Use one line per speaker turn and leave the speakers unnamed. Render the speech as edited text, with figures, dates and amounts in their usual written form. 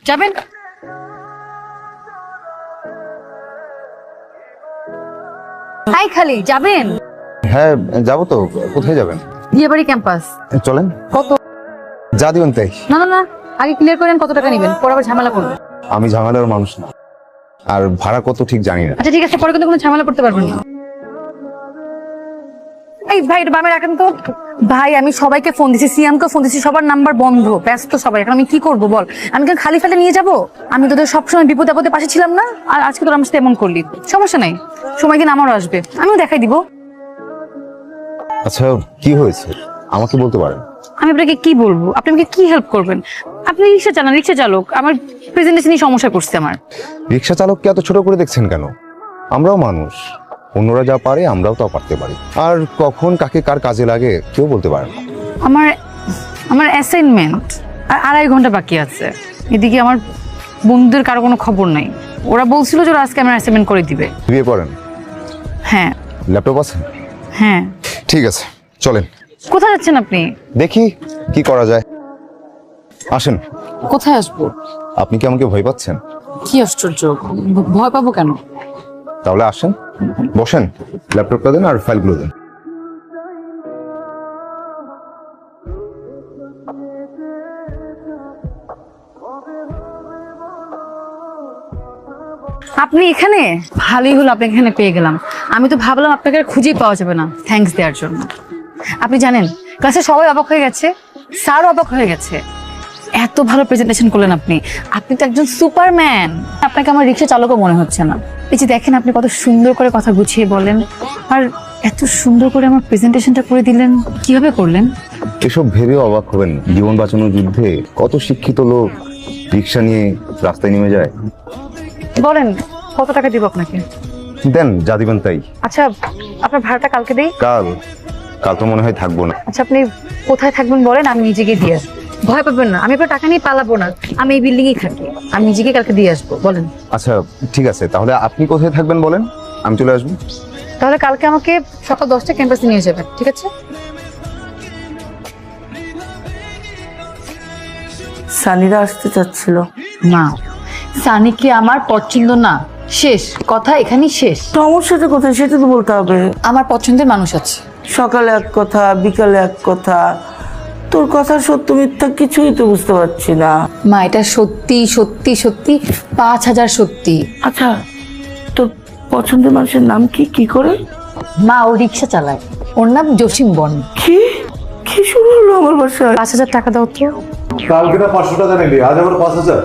যাবেন? হাই খালি যাবেন?
হ্যাঁ যাবো তো। কোথায় যাবেন?
বিয়েবাড়ি ক্যাম্পাস।
চলেন।
কত?
যা দিবেন তাই।
না না না, আগে ক্লিয়ার করেন কত টাকা নেবেন, পরে আবার ঝামেলা করবেন।
আমি ঝামেলার মানুষ না, আর ভাড়া কত ঠিক জানি না।
আচ্ছা ঠিক আছে, পরে কিন্তু কোনো ঝামেলা করতে পারবেন না। এই ভাই এটা বামে রাখেন তো। ভাই আমি সবাইকে ফোন দিছি, সিয়ামকে ফোন দিছি, সবার নাম্বার বন্ধ, ব্যস্ত সবাই। এখন আমি কি করব বল? আমি কেন খালি ফেলে নিয়ে যাব? আমি তোদের সবসময় বিপদ আপদে পাশে ছিলাম না, আর আজকে তোর আমার সাথে এমন করলি। সমস্যা নাই, সময় দিন আমারও আসবে, আমিও দেখাই দিব।
আচ্ছা কি হয়েছে আমাকে বলতে পারেন?
আমি আপনাকে কি বলবো? আপনি আমাকে কি হেল্প করবেন? আপনি রিক্সা চালান, রিক্সা চালক, আমার প্রেজেন্টেশনই সমস্যা করছে আমার।
রিক্সা চালককে এত ছোট করে দেখছেন কেন? আমরাও মানুষ, অন্যরা যা পারে আমরাও তা পারতে পারি। আর কখন কাকে কার কাজে লাগে কেউ বলতে পারে না।
আমার আমার অ্যাসাইনমেন্ট আর 2.5 ঘন্টা বাকি আছে। এদিকে আমার বন্ধুদের কারো কোনো খবর নাই। ওরা বলছিল যে ওরা আজকে আমার অ্যাসাইনমেন্ট করে দিবে।
বিয়ে করেন?
হ্যাঁ
ল্যাপটপ আছে?
হ্যাঁ।
ঠিক আছে চলেন।
কোথায় যাচ্ছেন আপনি?
দেখি কি করা যায়, আসেন।
কোথায় আসবো?
আপনি কি আমাকে ভয় পাচ্ছেন?
কি আশ্চর্য, ভয় পাবো কেন?
তাহলে আসেন, বসেন, ল্যাপটপটা দেন আর ফাইলগুলো দেন।
আপনি এখানে? ভালোই হলো আপনি এখানে পেয়ে গেলাম। আমি তো ভাবলাম আপনাকে আর খুঁজেই পাওয়া যাবে না থ্যাঙ্কস দেওয়ার জন্য। আপনি জানেন ক্লাসে সবাই অবাক হয়ে গেছে, স্যারও অবাক হয়ে গেছে। এত ভালো প্রেজেন্টেশন করলেন আপনি। আপনি তো একজন সুপারম্যান। আপনাকে আমার রিক্সা চালকও মনে হচ্ছে না। এই যে দেখেন আপনি কত সুন্দর করে কথা গুছিয়ে বলেন, আর এত সুন্দর করে আমার প্রেজেন্টেশনটা করে দিলেন। কিভাবে করলেন?
এসব ভেবেও অবাক হবেন, জীবন বাঁচানোর যুদ্ধে কত শিক্ষিত লোক রিক্সা নিয়ে রাস্তায় নেমে যায়।
বলেন কত টাকা দিব আপনাকে?
দেন যা দিবেন তাই।
আচ্ছা আপনার ভাড়াটা কালকে দেই।
কাল? কাল তো মনে হয় থাকবো না।
আচ্ছা আপনি কোথায় থাকবেন বলেন, আমি নিজেকে দিয়ে আসবো। ভয় পাবেন না, আমি আপনার টাকা নিয়ে পালাবো না। আমি এই বিল্ডিং-এই থাকি, আমি নিজেকে কালকে দিয়ে আসবো। বলেন।
আচ্ছা ঠিক আছে, তাহলে আপনি কোথায় থাকবেন বলেন, আমি চলে আসবো।
তাহলে কালকে আমাকে সকাল 10টা ক্যাম্পাসে নিয়ে যাবেন, ঠিক আছে?
সানিরা আসতে চাচ্ছিল।
না, সানিকে আমার পছন্দ না। শেষ কথা, এখানেই শেষ।
সমস্যাটা কোথায় সেটা তো বলতে হবে।
আমার পছন্দের মানুষ আছে।
সকালে এক কথা, বিকালে এক কথা, তোর কথা সত্য মিথ্যা কিছুই তো বুঝতে পারছি না।
মা এটা সত্যি সত্যি সত্যি, 5000 সত্যি।
আচ্ছা তোর পছন্দের মানুষের নাম কি? কি করে?
মা ও রিক্সা চালায়, ওর নাম জসিম বন।
কি কি শুরু হলো আমার বাসায়?
5000 টাকা দাও তো।
কালকে না 500 টাকা নিবি, আজ আবার 5000?